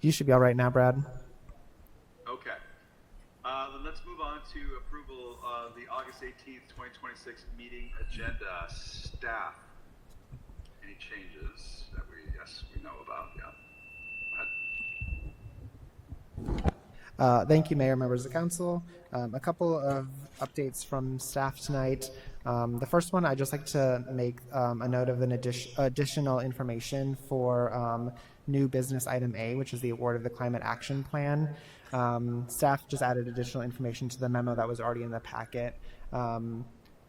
You should be all right now, Brad. Okay. Then let's move on to approval of the August 18th, 2026 meeting agenda. Staff, any changes that we know about? Yeah. Go ahead. Thank you, Mayor, members of council. A couple of updates from staff tonight. The first one, I'd just like to make a note of an additional information for new business item A, which is the award of the Climate Action Plan. Staff just added additional information to the memo that was already in the packet.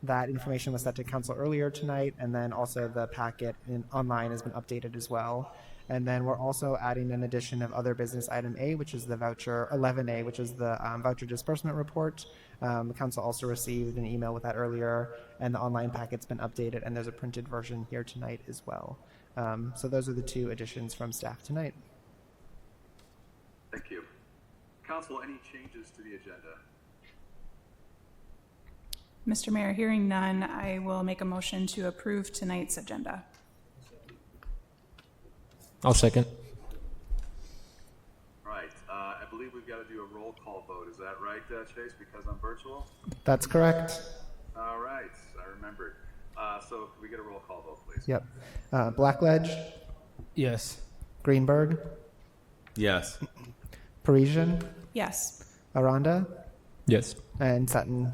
That information was sent to council earlier tonight, and then also the packet online has been updated as well. And then we're also adding an addition of other business item A, which is the voucher 11A, which is the voucher disbursement report. The council also received an email with that earlier, and the online packet's been updated, and there's a printed version here tonight as well. So those are the two additions from staff tonight. Thank you. Council, any changes to the agenda? Mr. Mayor, hearing none, I will make a motion to approve tonight's agenda. I'll second. All right. I believe we've got to do a roll call vote. Is that right, Chase? Because I'm virtual? That's correct. All right. I remembered. So can we get a roll call vote, please? Yep. Blackledge, Yes. Greenberg, Yes. Parisian, Yes. Aranda, Yes. and Sutton.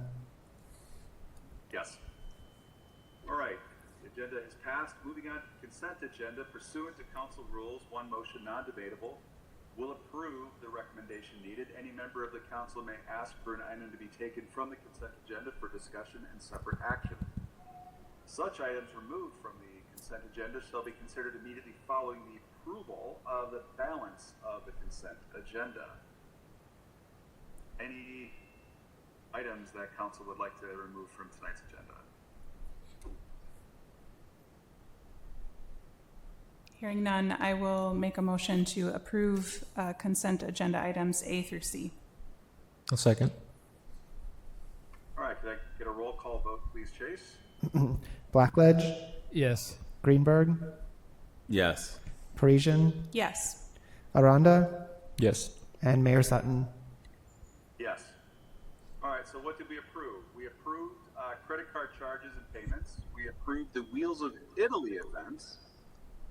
Yes. All right. The agenda is passed. Moving on to the consent agenda, pursuant to council rules, one motion non-debatable will approve the recommendation needed. Any member of the council may ask for an item to be taken from the consent agenda for discussion and separate action. Such items removed from the consent agenda shall be considered immediately following the approval of the balance of the consent agenda. Any items that council would like to remove from tonight's agenda? Hearing none, I will make a motion to approve consent agenda items A through C. I'll second. All right, could I get a roll call vote, please, Chase? Blackledge, Yes. Greenberg, Yes. Parisian, Yes. Aranda, Yes. and Mayor Sutton. Yes. All right, so what did we approve? We approved credit card charges and payments. We approved the Wheels of Italy events.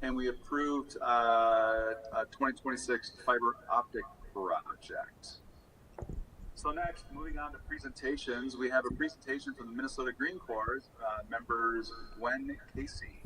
And we approved a 2026 fiber optic project. So next, moving on to presentations, we have a presentation from the Minnesota Green Corps members Gwen Casey.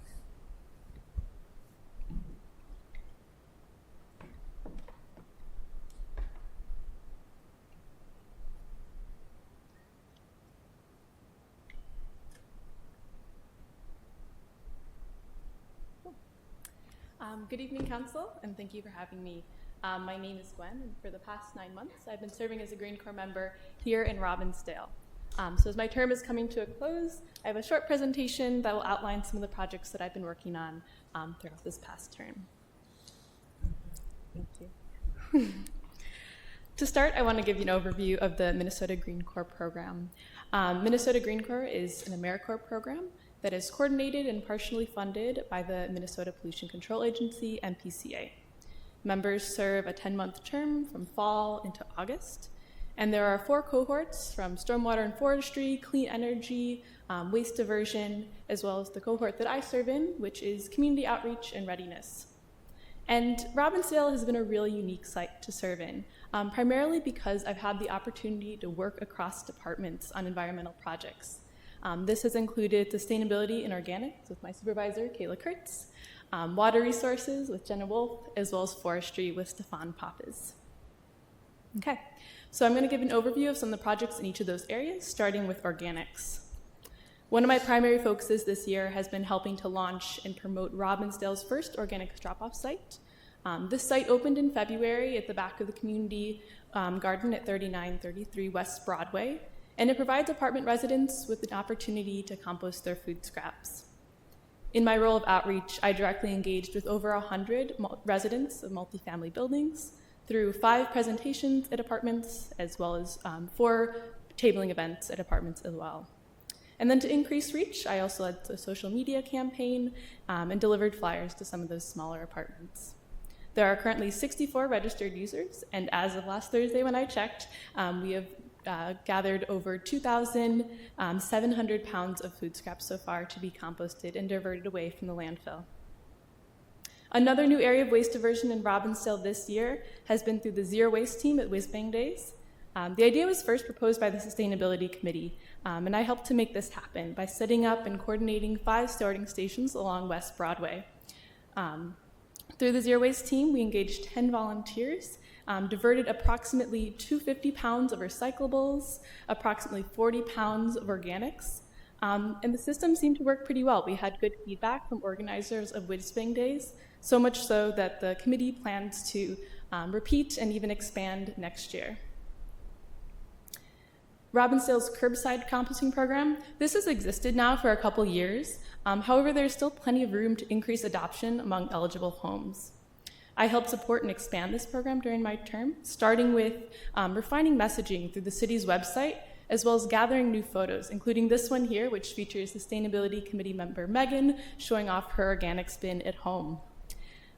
Good evening, Council, and thank you for having me. My name is Gwen, and for the past 9 months, I've been serving as a Green Corps member here in Robbinsdale. So as my term is coming to a close, I have a short presentation that will outline some of the projects that I've been working on throughout this past term. Thank you. To start, I want to give you an overview of the Minnesota Green Corps program. Minnesota Green Corps is an AmeriCorps program that is coordinated and partially funded by the Minnesota Pollution Control Agency, MPCA. Members serve a 10-month term from fall into August, and there are 4 cohorts from stormwater and forestry, clean energy, waste diversion, as well as the cohort that I serve in, which is community outreach and readiness. And Robbinsdale has been a really unique site to serve in, primarily because I've had the opportunity to work across departments on environmental projects. This has included sustainability and organics with my supervisor, Kayla Kurtz, water resources with Jenna Wolf, as well as forestry with Stefan Pappas. Okay, so I'm going to give an overview of some of the projects in each of those areas, starting with organics. One of my primary focuses this year has been helping to launch and promote Robbinsdale's first organics drop-off site. This site opened in February at the back of the community garden at 3933 West Broadway, and it provides apartment residents with an opportunity to compost their food scraps. In my role of outreach, I directly engaged with over 100 residents of multifamily buildings through 5 presentations at apartments, as well as 4 tabling events at apartments as well. And then to increase reach, I also led the social media campaign and delivered flyers to some of those smaller apartments. There are currently 64 registered users, and as of last Thursday when I checked, we have gathered over 2,700 pounds of food scraps so far to be composted and diverted away from the landfill. Another new area of waste diversion in Robbinsdale this year has been through the Zero Waste team at Whiz Bang Days. The idea was first proposed by the Sustainability Committee, and I helped to make this happen by setting up and coordinating 5 sorting stations along West Broadway. Through the Zero Waste team, we engaged 10 volunteers, diverted approximately 250 pounds of recyclables, approximately 40 pounds of organics, and the system seemed to work pretty well. We had good feedback from organizers of Whiz Bang Days, so much so that the committee plans to repeat and even expand next year. Robbinsdale's curbside composting program, this has existed now for a couple years. However, there's still plenty of room to increase adoption among eligible homes. I helped support and expand this program during my term, starting with refining messaging through the city's website, as well as gathering new photos, including this one here, which features Sustainability Committee member Megan showing off her organic bin at home.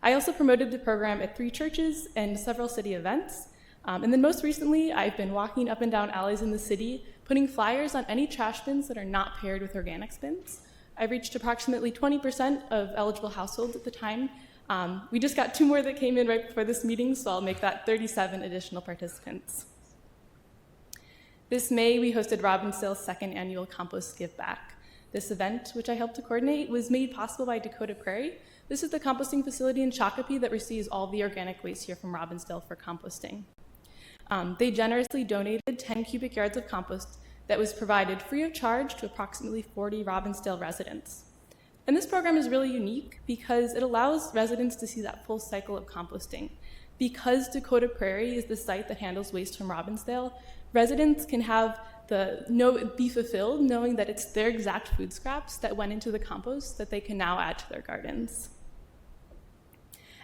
I also promoted the program at 3 churches and several city events. And then most recently, I've been walking up and down alleys in the city, putting flyers on any trash bins that are not paired with organics bins. I reached approximately 20% of eligible households at the time. We just got 2 more that came in right before this meeting, so I'll make that 37 additional participants. This May, we hosted Robbinsdale's 2nd annual Compost Give Back. This event, which I helped to coordinate, was made possible by Dakota Prairie. This is the composting facility in Shakopee that receives all the organic waste here from Robbinsdale for composting. They generously donated 10 cubic yards of compost that was provided free of charge to approximately 40 Robbinsdale residents. And this program is really unique because it allows residents to see that full cycle of composting. Because Dakota Prairie is the site that handles waste from Robbinsdale, residents can be fulfilled knowing that it's their exact food scraps that went into the compost that they can now add to their gardens.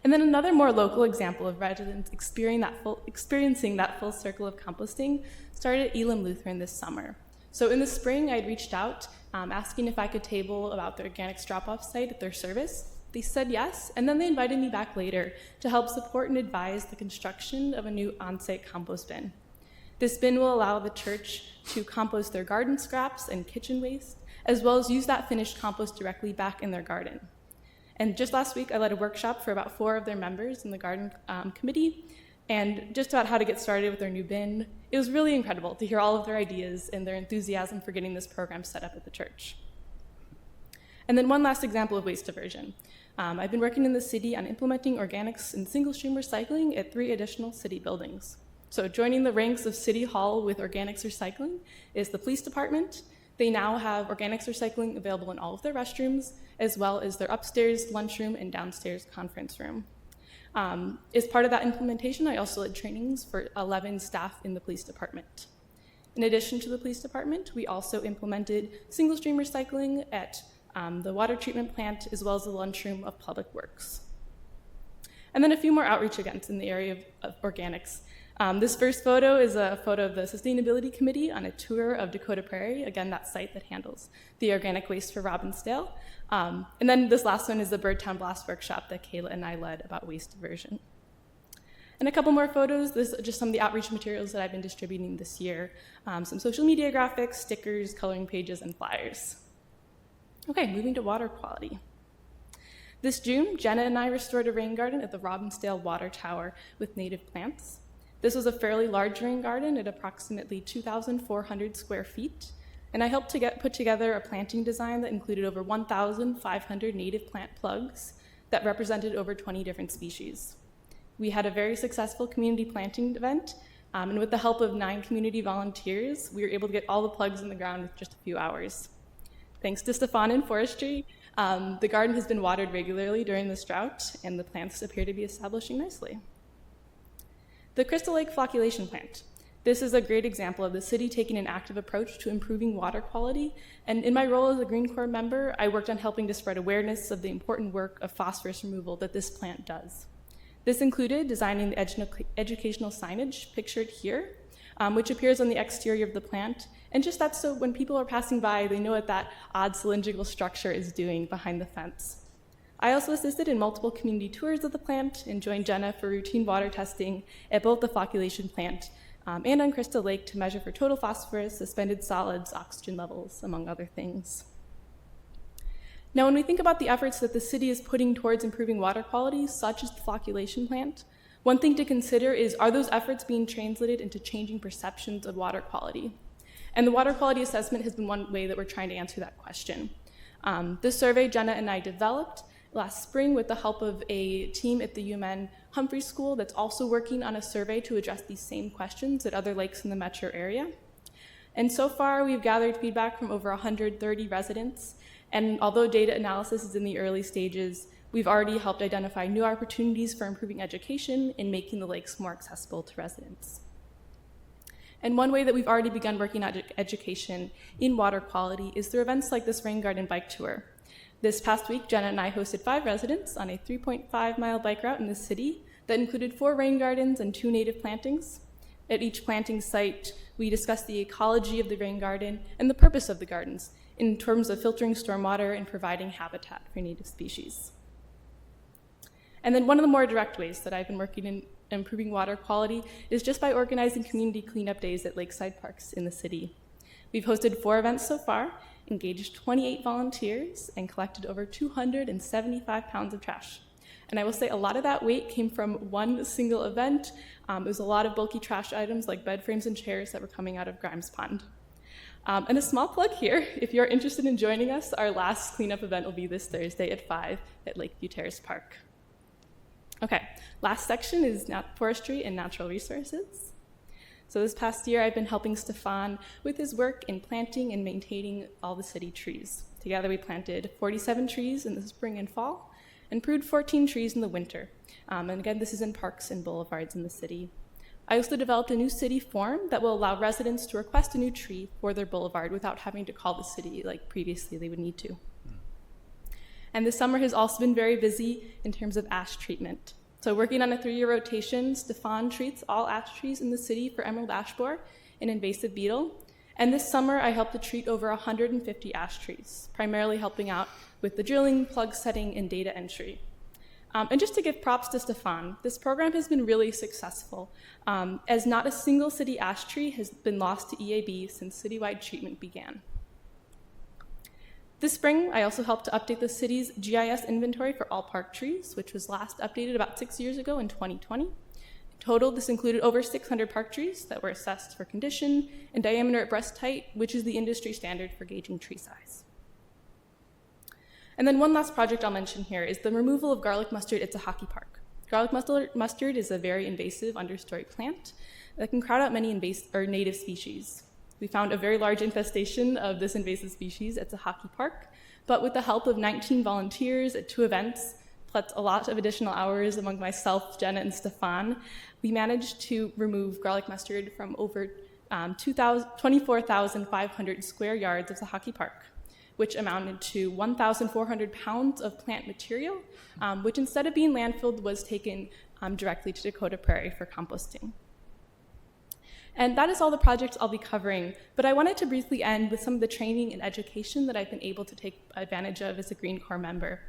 And then another more local example of residents experiencing that full circle of composting started at Elam Lutheran this summer. So in the spring, I'd reached out asking if I could table about the organics drop-off site at their service. They said yes, and then they invited me back later to help support and advise the construction of a new on-site compost bin. This bin will allow the church to compost their garden scraps and kitchen waste, as well as use that finished compost directly back in their garden. And just last week, I led a workshop for about 4 of their members in the garden committee, and just about how to get started with their new bin. It was really incredible to hear all of their ideas and their enthusiasm for getting this program set up at the church. And then one last example of waste diversion. I've been working in the city on implementing organics and single-stream recycling at 3 additional city buildings. So joining the ranks of City Hall with organics recycling is the police department. They now have organics recycling available in all of their restrooms, as well as their upstairs lunchroom and downstairs conference room. As part of that implementation, I also led trainings for 11 staff in the police department. In addition to the police department, we also implemented single-stream recycling at the water treatment plant, as well as the lunchroom of Public Works. And then a few more outreach events in the area of organics. This first photo is a photo of the Sustainability Committee on a tour of Dakota Prairie, again, that site that handles the organic waste for Robbinsdale. And then this last one is the Birdtown Blast workshop that Kayla and I led about waste diversion. And a couple more photos. This is just some of the outreach materials that I've been distributing this year. Some social media graphics, stickers, coloring pages, and flyers. Okay, moving to water quality. This June, Jenna and I restored a rain garden at the Robbinsdale Water Tower with native plants. This was a fairly large rain garden at approximately 2,400 square feet, and I helped to put together a planting design that included over 1,500 native plant plugs that represented over 20 different species. We had a very successful community planting event, and with the help of 9 community volunteers, we were able to get all the plugs in the ground with just a few hours. Thanks to Stefan and Forestry, the garden has been watered regularly during this drought, and the plants appear to be establishing nicely. The Crystal Lake Flocculation Plant. This is a great example of the city taking an active approach to improving water quality, and in my role as a Green Corps member, I worked on helping to spread awareness of the important work of phosphorus removal that this plant does. This included designing the educational signage pictured here, which appears on the exterior of the plant, and just that's so when people are passing by, they know what that odd cylindrical structure is doing behind the fence. I also assisted in multiple community tours of the plant and joined Jenna for routine water testing at both the flocculation plant and on Crystal Lake to measure for total phosphorus, suspended solids, oxygen levels, among other things. Now, when we think about the efforts that the city is putting towards improving water quality, such as the flocculation plant, one thing to consider is, are those efforts being translated into changing perceptions of water quality? And the water quality assessment has been one way that we're trying to answer that question. This survey Jenna and I developed last spring with the help of a team at the UMN Humphrey School that's also working on a survey to address these same questions at other lakes in the metro area. And so far, we've gathered feedback from over 130 residents, and although data analysis is in the early stages, we've already helped identify new opportunities for improving education and making the lakes more accessible to residents. And one way that we've already begun working on education in water quality is through events like this rain garden bike tour. This past week, Jenna and I hosted 5 residents on a 3.5-mile bike route in the city that included 4 rain gardens and 2 native plantings. At each planting site, we discussed the ecology of the rain garden and the purpose of the gardens in terms of filtering stormwater and providing habitat for native species. And then one of the more direct ways that I've been working in improving water quality is just by organizing community cleanup days at lakeside parks in the city. We've hosted 4 events so far, engaged 28 volunteers, and collected over 275 pounds of trash. And I will say a lot of that weight came from one single event. It was a lot of bulky trash items like bed frames and chairs that were coming out of Grimes Pond. And a small plug here, if you're interested in joining us, our last cleanup event will be this Thursday at 5 at Lakeview Terrace Park. Okay, last section is forestry and natural resources. So this past year, I've been helping Stefan with his work in planting and maintaining all the city trees. Together, we planted 47 trees in the spring and fall and pruned 14 trees in the winter. And again, this is in parks and boulevards in the city. I also developed a new city form that will allow residents to request a new tree for their boulevard without having to call the city like previously they would need to. And this summer has also been very busy in terms of ash treatment. So working on a 3-year rotation, Stefan treats all ash trees in the city for emerald ash borer, an invasive beetle. And this summer, I helped to treat over 150 ash trees, primarily helping out with the drilling, plug setting, and data entry. And just to give props to Stefan, this program has been really successful, as not a single city ash tree has been lost to EAB since citywide treatment began. This spring, I also helped to update the city's GIS inventory for all park trees, which was last updated about 6 years ago in 2020. In total, this included over 600 park trees that were assessed for condition and diameter at breast height, which is the industry standard for gauging tree size. And then one last project I'll mention here is the removal of garlic mustard at Zahaki Park. Garlic mustard is a very invasive understory plant that can crowd out many native species. We found a very large infestation of this invasive species at Zahaki Park, but with the help of 19 volunteers at 2 events, plus a lot of additional hours among myself, Jenna, and Stefan, we managed to remove garlic mustard from over 24,500 square yards of Zahaki Park, which amounted to 1,400 pounds of plant material, which instead of being landfilled was taken directly to Dakota Prairie for composting. And that is all the projects I'll be covering, but I wanted to briefly end with some of the training and education that I've been able to take advantage of as a Green Corps member.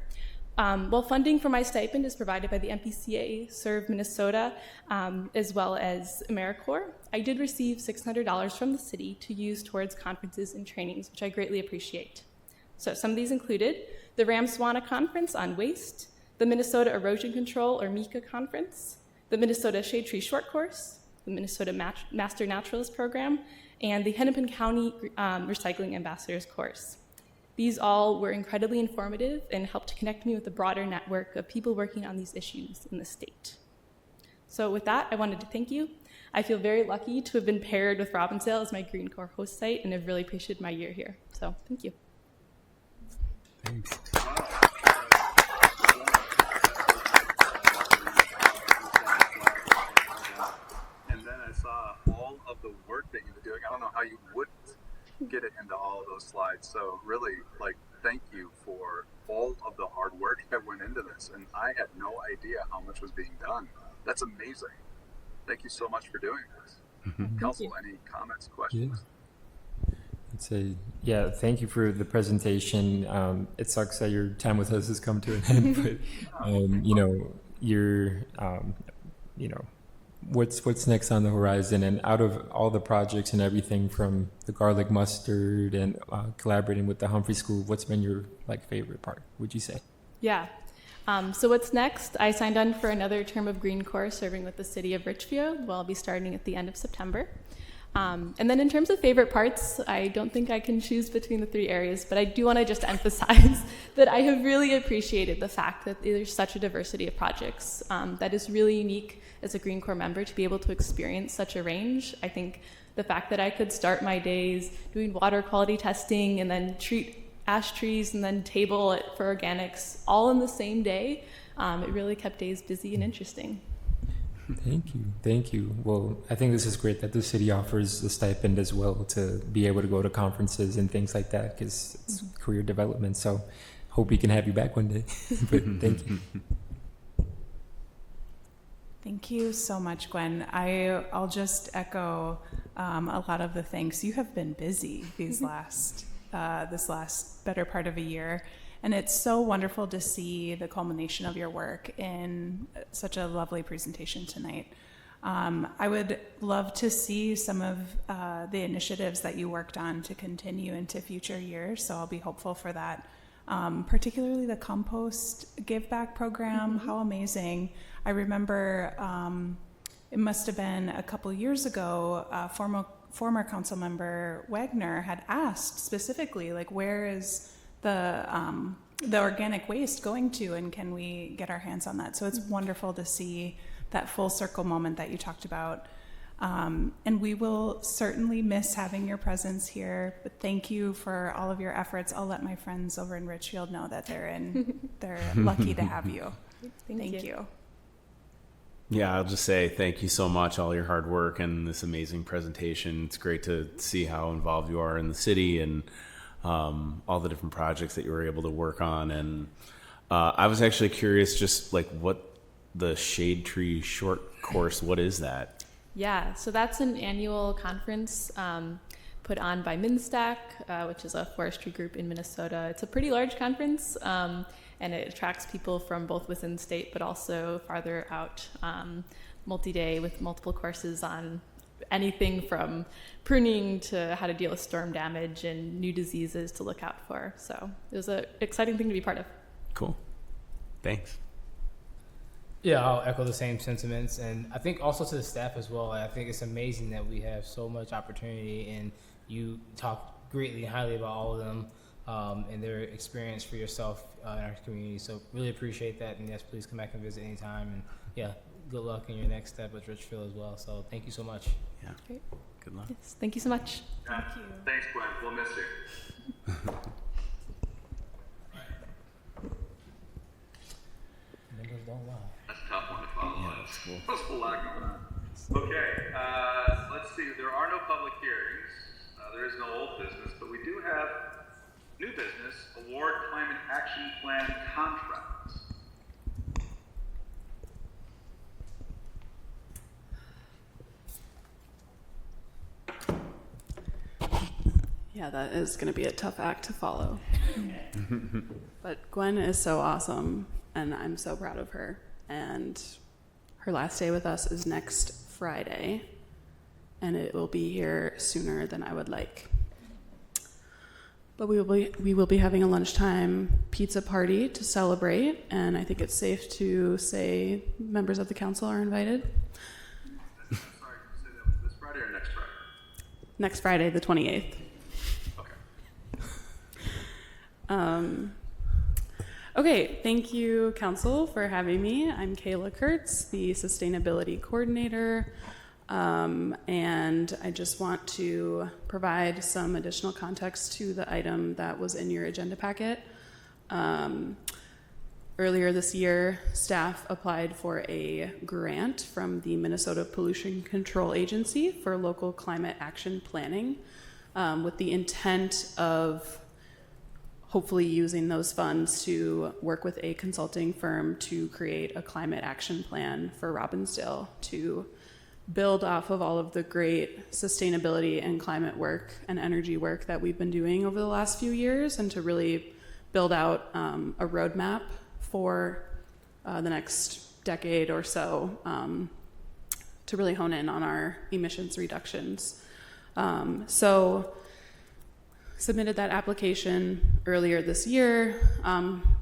While funding for my stipend is provided by the MPCA, Serve Minnesota, as well as AmeriCorps, I did receive $600 from the city to use towards conferences and trainings, which I greatly appreciate. So some of these included the Ramswana Conference on Waste, the Minnesota Erosion Control, or MECA Conference, the Minnesota Shade Tree Short Course, the Minnesota Master Naturalist Program, and the Hennepin County Recycling Ambassadors course. These all were incredibly informative and helped to connect me with a broader network of people working on these issues in the state. So with that, I wanted to thank you. I feel very lucky to have been paired with Robbinsdale as my Green Corps host site, and I've really appreciated my year here. So thank you. Thanks. And then I saw all of the work that you were doing. I don't know how you wouldn't get it into all of those slides. So really, thank you for all of the hard work that went into this. And I had no idea how much was being done. That's amazing. Thank you so much for doing this. Council, any comments, questions? Yeah. So, yeah, thank you for the presentation. It sucks that your time with us has come to an end, but you know, you know, what's next on the horizon? And out of all the projects and everything from the garlic mustard and collaborating with the Humphrey School, what's been your favorite part, would you say? Yeah. So what's next? I signed on for another term of Green Corps serving with the city of Richfield. Well, I'll be starting at the end of September. And then in terms of favorite parts, I don't think I can choose between the three areas, but I do want to just emphasize that I have really appreciated the fact that there's such a diversity of projects. That is really unique as a Green Corps member to be able to experience such a range. I think the fact that I could start my days doing water quality testing and then treat ash trees and then table it for organics all in the same day, it really kept days busy and interesting. Thank you. Well, I think this is great that the city offers the stipend as well to be able to go to conferences and things like that, because it's career development. So hope we can have you back one day. But thank you. Thank you so much, Gwen. I'll just echo a lot of the thanks. You have been busy this last better part of a year, and it's so wonderful to see the culmination of your work in such a lovely presentation tonight. I would love to see some of the initiatives that you worked on to continue into future years, so I'll be hopeful for that. Particularly the compost give back program. How amazing. I remember it must have been a couple years ago, former council member Wagner had asked specifically, like, where is the organic waste going to, and can we get our hands on that? So it's wonderful to see that full circle moment that you talked about. And we will certainly miss having your presence here, but thank you for all of your efforts. I'll let my friends over in Richfield know that they're lucky to have you. Thank you. Yeah, I'll just say thank you so much, all your hard work and this amazing presentation. It's great to see how involved you are in the city and all the different projects that you were able to work on. And I was actually curious, just like what the Shade Tree Short Course, what is that? Yeah, so that's an annual conference put on by MinStack, which is a forestry group in Minnesota. It's a pretty large conference, and it attracts people from both within state but also farther out, multi-day with multiple courses on anything from pruning to how to deal with storm damage and new diseases to look out for. So it was an exciting thing to be part of. Cool. Thanks. Yeah, I'll echo the same sentiments, and I think also to the staff as well. I think it's amazing that we have so much opportunity, and you talk greatly and highly about all of them and their experience for yourself in our community. So really appreciate that, and yes, please come back and visit anytime. And yeah, good luck in your next step with Richfield as well. So thank you so much. Yeah. Great. Good luck. Yes, thank you so much. Thank you. Thanks, Gwen. We'll miss you. Numbers don't lie. That's a tough one to follow. Yeah, that's cool. There's a lot going on. Okay, let's see. There are no public hearings. There is no old business, but we do have new business, Award Climate Action Plan contracts. Yeah, that is going to be a tough act to follow. But Gwen is so awesome, and I'm so proud of her. And her last day with us is next Friday, and it will be here sooner than I would like. But we will be having a lunchtime pizza party to celebrate, and I think it's safe to say members of the council are invited. I'm sorry, say that was this Friday or next Friday? Next Friday, the 28th. Okay, thank you, Council, for having me. I'm Kayla Kurtz, the Sustainability Coordinator, and I just want to provide some additional context to the item that was in your agenda packet. Earlier this year, staff applied for a grant from the Minnesota Pollution Control Agency for local climate action planning, with the intent of hopefully using those funds to work with a consulting firm to create a climate action plan for Robbinsdale to build off of all of the great sustainability and climate work and energy work that we've been doing over the last few years, and to really build out a roadmap for the next decade or so to really hone in on our emissions reductions. So submitted that application earlier this year.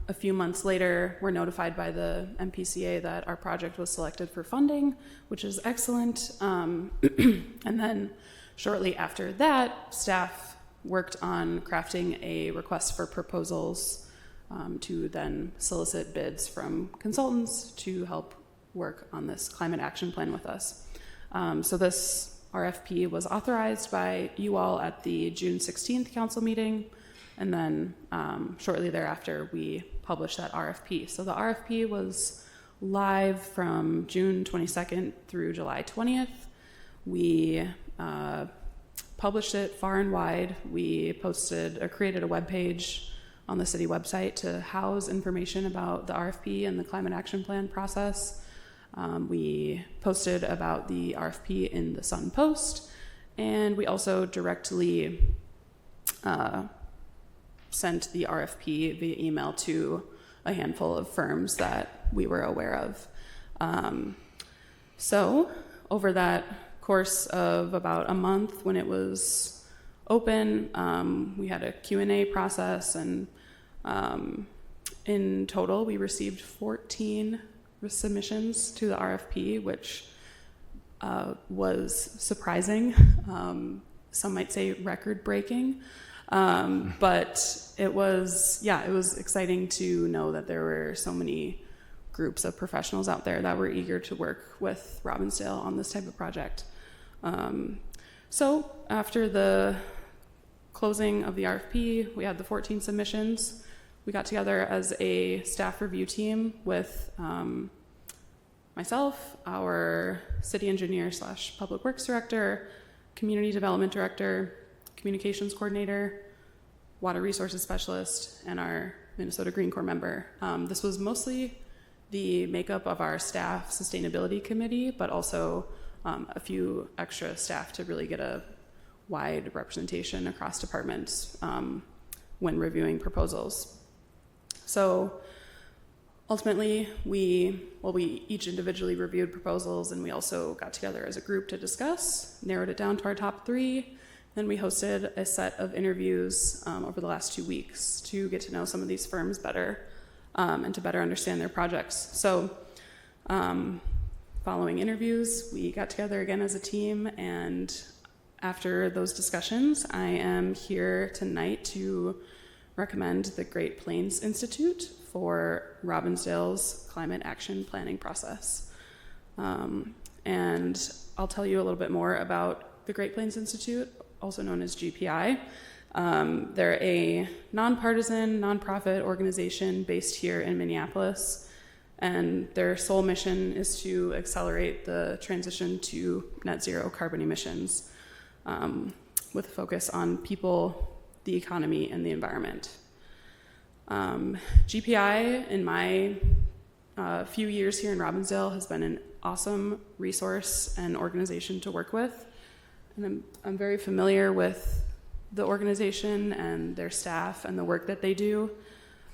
A few months later, we're notified by the MPCA that our project was selected for funding, which is excellent. And then shortly after that, staff worked on crafting a request for proposals to then solicit bids from consultants to help work on this climate action plan with us. So this RFP was authorized by you all at the June 16th council meeting, and then shortly thereafter we published that RFP. So the RFP was live from June 22nd through July 20th. We published it far and wide. We created a webpage on the city website to house information about the RFP and the climate action plan process. We posted about the RFP in the Sun Post, and we also directly sent the RFP via email to a handful of firms that we were aware of. So over that course of about a month, when it was open, we had a Q&A process, and in total we received 14 submissions to the RFP, which was surprising. Some might say record-breaking, but it was exciting to know that there were so many groups of professionals out there that were eager to work with Robbinsdale on this type of project. So after the closing of the RFP, we had the 14 submissions. We got together as a staff review team with myself, our city engineer / public works director, community development director, communications coordinator, water resources specialist, and our Minnesota Green Corps member. This was mostly the makeup of our staff sustainability committee, but also a few extra staff to really get a wide representation across departments when reviewing proposals. So ultimately, we each individually reviewed proposals, and we also got together as a group to discuss, narrowed it down to our top 3. Then we hosted a set of interviews over the last 2 weeks to get to know some of these firms better and to better understand their projects. So following interviews, we got together again as a team, and after those discussions, I am here tonight to recommend the Great Plains Institute for Robbinsdale's climate action planning process. And I'll tell you a little bit more about the Great Plains Institute, also known as GPI. They're a nonpartisan, nonprofit organization based here in Minneapolis, and their sole mission is to accelerate the transition to net zero carbon emissions with a focus on people, the economy, and the environment. GPI, in my few years here in Robbinsdale, has been an awesome resource and organization to work with. And I'm very familiar with the organization and their staff and the work that they do.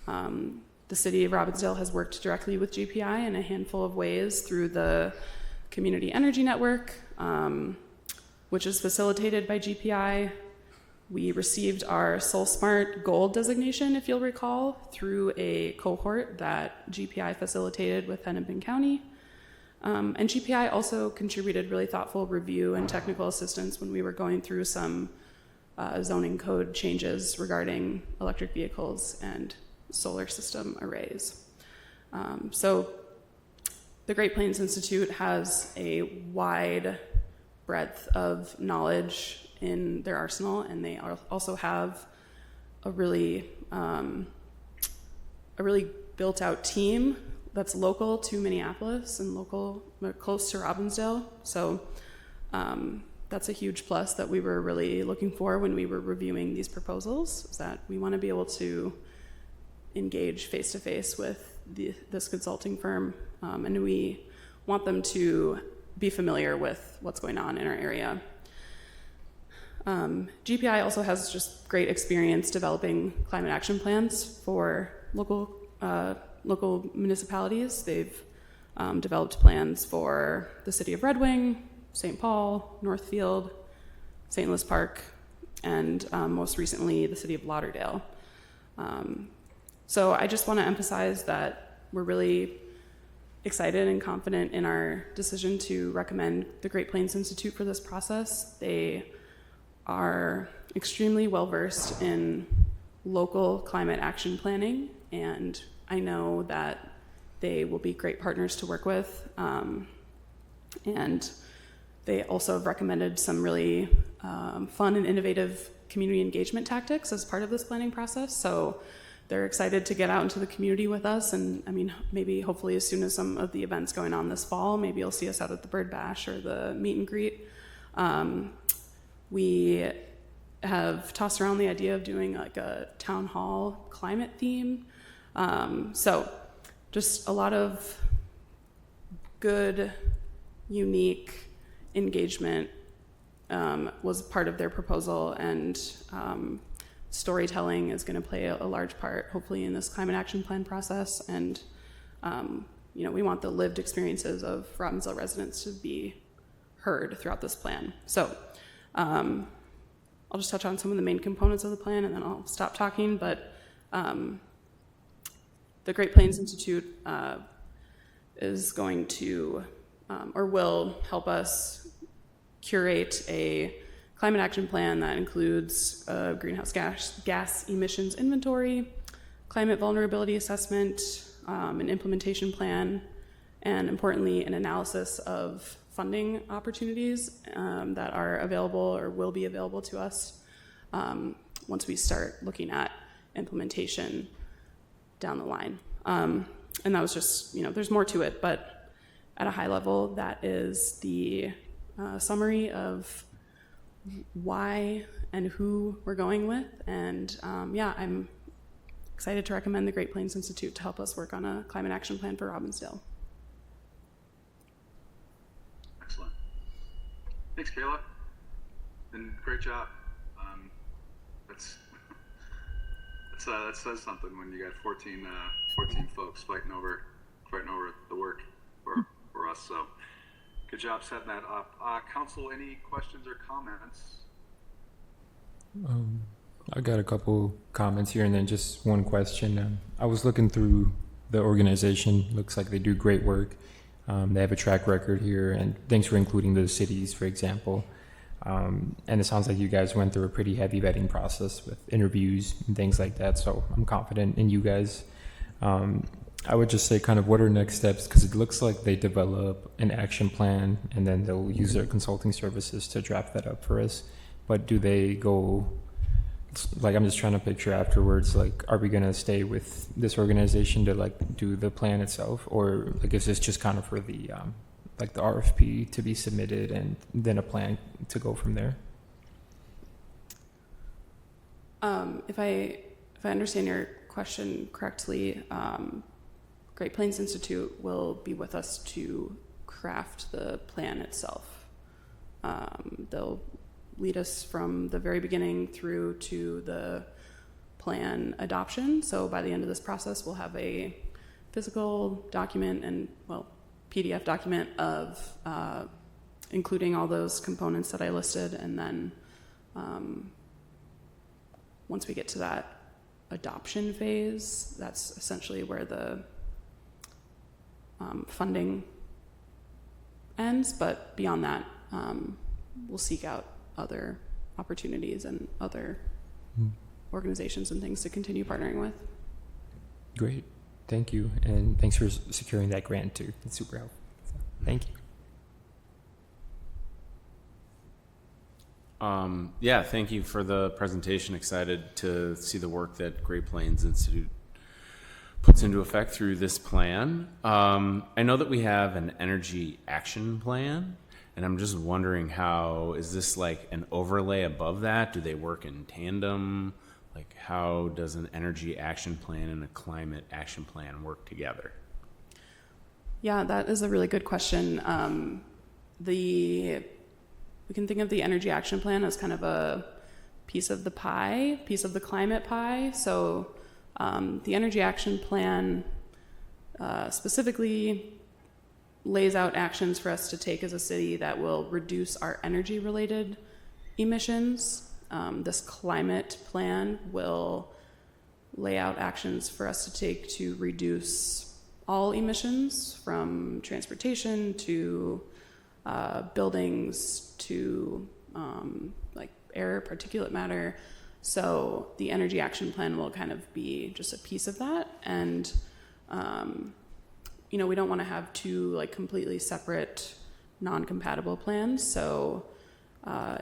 The city of Robbinsdale has worked directly with GPI in a handful of ways through the Community Energy Network, which is facilitated by GPI. We received our SoulSmart Gold designation, if you'll recall, through a cohort that GPI facilitated with Hennepin County. And GPI also contributed really thoughtful review and technical assistance when we were going through some zoning code changes regarding electric vehicles and solar system arrays. So the Great Plains Institute has a wide breadth of knowledge in their arsenal, and they also have a really built out team that's local to Minneapolis and close to Robbinsdale. So that's a huge plus that we were really looking for when we were reviewing these proposals, is that we want to be able to engage face to face with this consulting firm, and we want them to be familiar with what's going on in our area. GPI also has just great experience developing climate action plans for local municipalities. They've developed plans for the city of Red Wing, St. Paul, Northfield, St. Louis Park, and most recently the city of Lauderdale. So I just want to emphasize that we're really excited and confident in our decision to recommend the Great Plains Institute for this process. They are extremely well versed in local climate action planning, and I know that they will be great partners to work with. And they also have recommended some really fun and innovative community engagement tactics as part of this planning process. So they're excited to get out into the community with us. And I mean, maybe hopefully as soon as some of the events going on this fall, maybe you'll see us out at the Bird Bash or the meet and greet. We have tossed around the idea of doing like a town hall climate theme. So just a lot of good, unique engagement was part of their proposal, and storytelling is going to play a large part, hopefully, in this climate action plan process. And we want the lived experiences of Robbinsdale residents to be heard throughout this plan. So I'll just touch on some of the main components of the plan, and then I'll stop talking. But the Great Plains Institute is going to, or will help us curate a climate action plan that includes a greenhouse gas emissions inventory, climate vulnerability assessment, an implementation plan, and importantly, an analysis of funding opportunities that are available or will be available to us once we start looking at implementation down the line. And that was just, there's more to it, but at a high level, that is the summary of why and who we're going with. And I'm excited to recommend the Great Plains Institute to help us work on a climate action plan for Robbinsdale. Excellent. Thanks, Kayla. And great job. That says something when you got 14 folks fighting over the work for us. So good job setting that up. Council, any questions or comments? I got a couple comments here and then just one question. I was looking through the organization. Looks like they do great work. They have a track record here, and thanks for including the cities, for example. And it sounds like you guys went through a pretty heavy vetting process with interviews and things like that. So I'm confident in you guys. I would just say kind of what are next steps? Because it looks like they develop an action plan and then they'll use their consulting services to draft that up for us. But do they go, like, I'm just trying to picture afterwards, like, are we going to stay with this organization to like do the plan itself? Or like, is this just kind of for the, like the RFP to be submitted and then a plan to go from there? If I understand your question correctly, Great Plains Institute will be with us to craft the plan itself. They'll lead us from the very beginning through to the plan adoption. So by the end of this process, we'll have a physical document and, PDF document of including all those components that I listed. And then once we get to that adoption phase, that's essentially where the funding ends. But beyond that, we'll seek out other opportunities and other organizations and things to continue partnering with. Great. Thank you. And thanks for securing that grant too. It's super helpful. So, thank you. Thank you for the presentation. Excited to see the work that Great Plains Institute puts into effect through this plan. I know that we have an energy action plan, and I'm just wondering is this like an overlay above that? Do they work in tandem? Like, how does an energy action plan and a climate action plan work together? Yeah, that is a really good question. we can think of the energy action plan as kind of a piece of the pie, piece of the climate pie. So the energy action plan specifically lays out actions for us to take as a city that will reduce our energy related emissions. This climate plan will lay out actions for us to take to reduce all emissions, from transportation to buildings to like air, particulate matter. So the energy action plan will kind of be just a piece of that. And you know, we don't want to have two like completely separate, non-compatible plans. So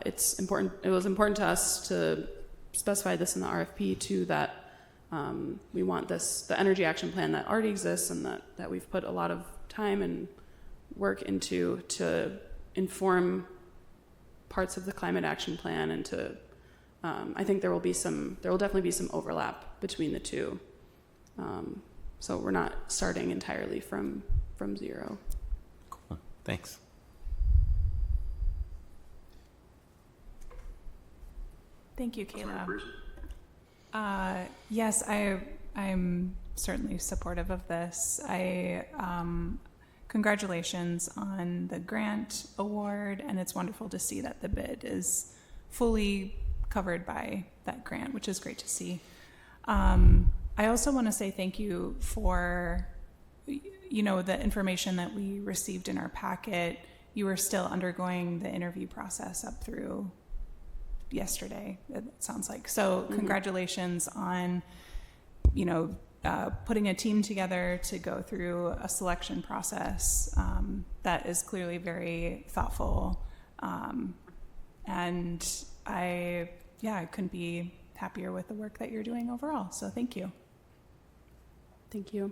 it's important. It was important to us to specify this in the RFP too, that we want the energy action plan that already exists and that we've put a lot of time and work into to inform parts of the climate action plan, and to I think there will definitely be some overlap between the two. So we're not starting entirely from zero. Cool. Thanks. Thank you, Kayla. Yes, I'm certainly supportive of this. Congratulations on the grant award, and it's wonderful to see that the bid is fully covered by that grant, which is great to see. I also want to say thank you for, you know, the information that we received in our packet. You were still undergoing the interview process up through yesterday, it sounds like. So congratulations on, you know, putting a team together to go through a selection process that is clearly very thoughtful. And I couldn't be happier with the work that you're doing overall. So thank you. Thank you.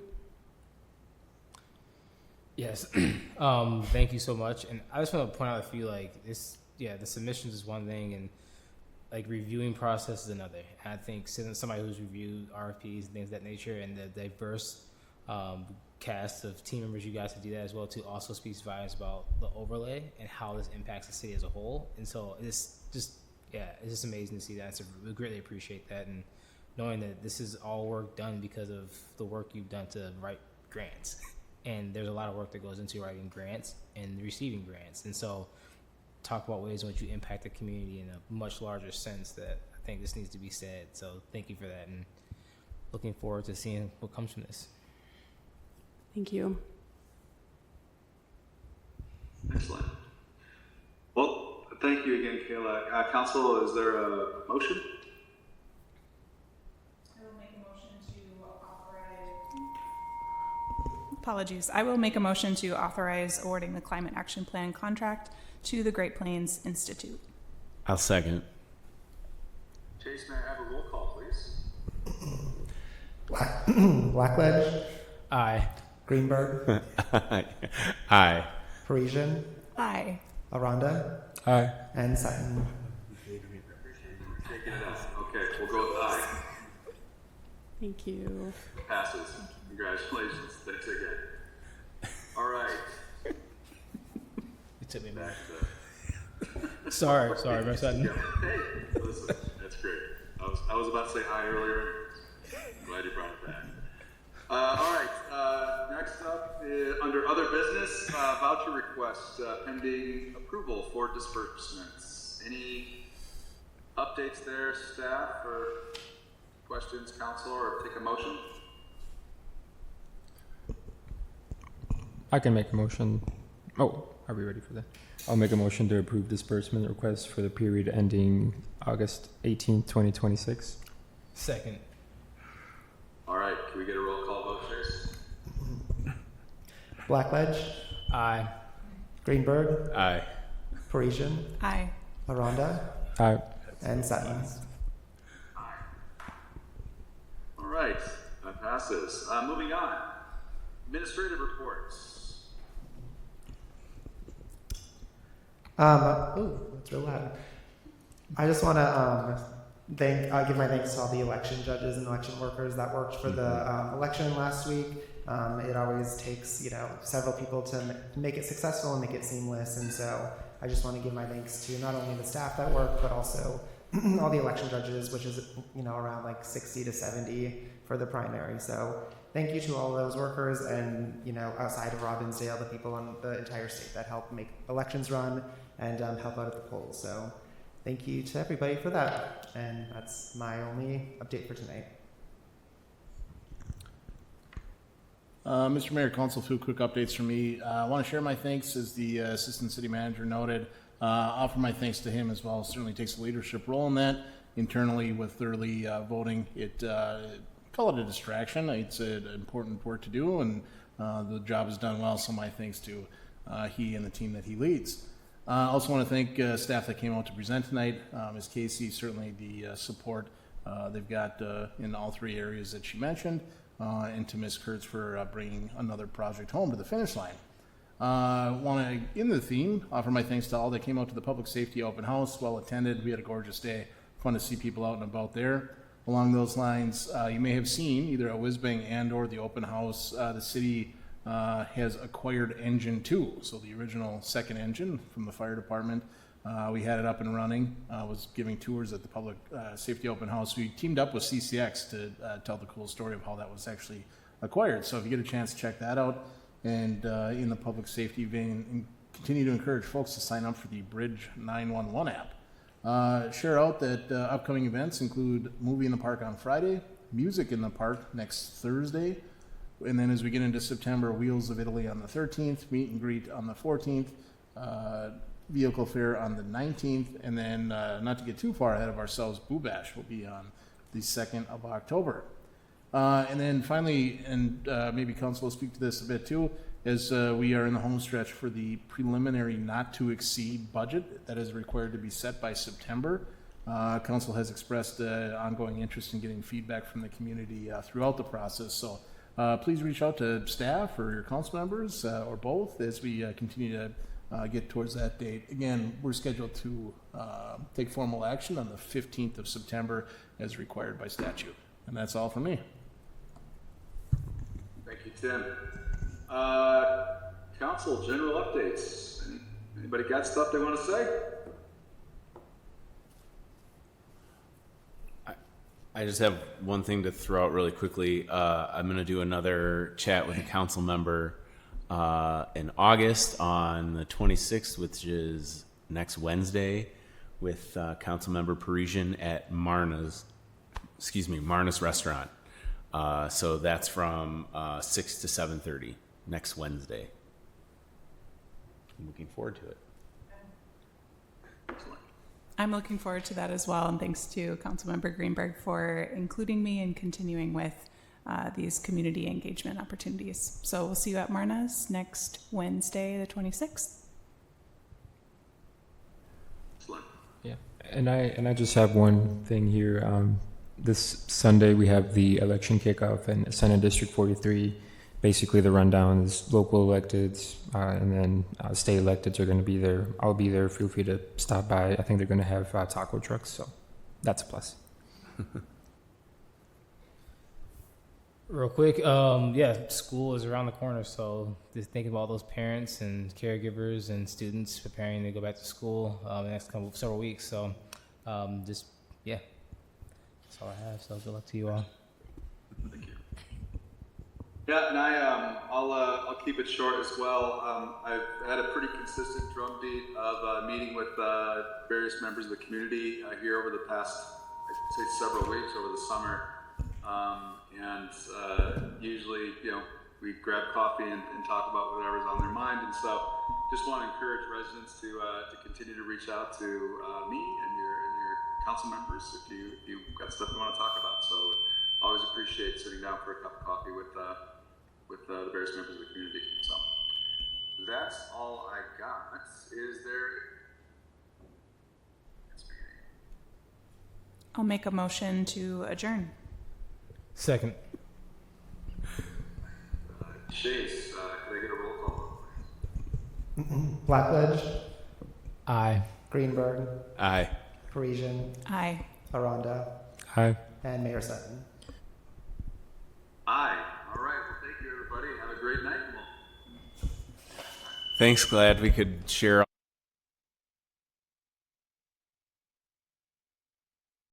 Yes. Thank you so much. And I just want to point out a few, like this, the submissions is one thing, and like reviewing process is another. And I think since somebody who's reviewed RFPs and things of that nature, and the diverse cast of team members you guys to do that as well, to also speaks volumes about the overlay and how this impacts the city as a whole. And so it's just amazing to see that. So we greatly appreciate that, and knowing that this is all work done because of the work you've done to write grants. And there's a lot of work that goes into writing grants and receiving grants. And so talk about ways in which you impact the community in a much larger sense, that I think this needs to be said. So thank you for that, and looking forward to seeing what comes from this. Thank you. Excellent. Well, thank you again, Kayla. Council, is there a motion? I will make a motion to authorize. Apologies. I will make a motion to authorize awarding the Climate Action Plan contract to the Great Plains Institute. I'll second. Chase, may I have a roll call, please? Blackledge, Aye. Greenberg, Aye. Parisian, Aye. Aranda, Aye. and Sutton. Taking it out. Okay, we'll go with aye. Thank you. Passes. Congratulations. Thanks again. All right. It took me a minute. Back to Sorry, Brad Sutton. Yeah. Hey, listen, that's great. I was about to say hi earlier. Glad you brought it back. All right. Next up, under other business, voucher requests pending approval for disbursements. Any updates there, staff, or questions, council, or take a motion? I can make a motion. Oh, are we ready for that? I'll make a motion to approve disbursement requests for the period ending August 18th, 2026. Second. All right. Can we get a roll call vote, Chase? Blackledge, Aye. Greenberg, Aye. Parisian, Aye. Aranda, Aye. and Sutton. All right. That passes. Moving on. Administrative reports. Oh, that's real loud. I just want to give my thanks to all the election judges and election workers that worked for the election last week. It always takes, several people to make it successful and make it seamless. And so I just want to give my thanks to not only the staff that work, but also all the election judges, which is, around like 60 to 70 for the primary. So thank you to all those workers and, outside of Robbinsdale, the people on the entire state that help make elections run and help out at the polls. So thank you to everybody for that. And that's my only update for tonight. Mr. Mayor, Council, a few quick updates from me. I want to share my thanks, as the Assistant City Manager noted. Offer my thanks to him as well. Certainly takes a leadership role in that. Internally with early voting, call it a distraction. It's an important work to do, and the job is done well. So my thanks to he and the team that he leads. I also want to thank staff that came out to present tonight. Ms. Casey, certainly the support they've got in all three areas that she mentioned, and to Ms. Kurtz for bringing another project home to the finish line. Want to, in the theme, offer my thanks to all that came out to the public safety open house. Well attended. We had a gorgeous day. Fun to see people out and about there. Along those lines, you may have seen either at Whizbang and or the open house, the city has acquired engine 2. So the original second engine from the fire department, we had it up and running, was giving tours at the public safety open house. We teamed up with CCX to tell the cool story of how that was actually acquired. So if you get a chance to check that out, and in the public safety vein, continue to encourage folks to sign up for the Bridge 911 app. Share out that upcoming events include Movie in the Park on Friday, Music in the Park next Thursday, and then as we get into September, Wheels of Italy on the 13th, Meet and Greet on the 14th, Vehicle Fair on the 19th, and then not to get too far ahead of ourselves, Boo Bash will be on the 2nd of October. And then finally, and maybe Council will speak to this a bit too, as we are in the home stretch for the preliminary not to exceed budget that is required to be set by September. Council has expressed ongoing interest in getting feedback from the community throughout the process. So please reach out to staff or your council members or both as we continue to get towards that date. Again, we're scheduled to take formal action on the 15th of September as required by statute. And that's all for me. Thank you, Tim. Council, general updates. Anybody got stuff they want to say? I just have one thing to throw out really quickly. I'm going to do another chat with a council member in August on the 26th, which is next Wednesday, with council member Parisian at Marna's restaurant. So that's from 6 to 7:30 next Wednesday. I'm looking forward to it. I'm looking forward to that as well, and thanks to Councilmember Greenberg for including me and continuing with these community engagement opportunities. So we'll see you at Marna's next Wednesday, the 26th. Yeah, and I just have one thing here. This Sunday we have the election kickoff in Senate District 43. Basically, the rundown is local electeds, and then state electeds are going to be there. I'll be there. Feel free to stop by. I think they're going to have taco trucks, so that's a plus. Real quick, school is around the corner, so just thinking about those parents and caregivers and students preparing to go back to school in the next several weeks. So, that's all I have. So good luck to you all. Thank you. Yeah, and I'll keep it short as well. I've had a pretty consistent drumbeat of meeting with various members of the community here over the past, I'd say, several weeks over the summer. Usually, we grab coffee and talk about whatever's on their mind. And so just want to encourage residents to continue to reach out to me and your council members if you've got stuff you want to talk about. So always appreciate sitting down for a cup of coffee with the various members of the community. So that's all I got. Is there? I'll make a motion to adjourn. Second. Chase, can I get a roll call? Blackledge, Aye. Greenberg, Aye. Parisian, Aye. Aranda, Aye. and Mayor Sutton. Aye. All right. Well, thank you, everybody. Have a great night. Thanks. Glad we could share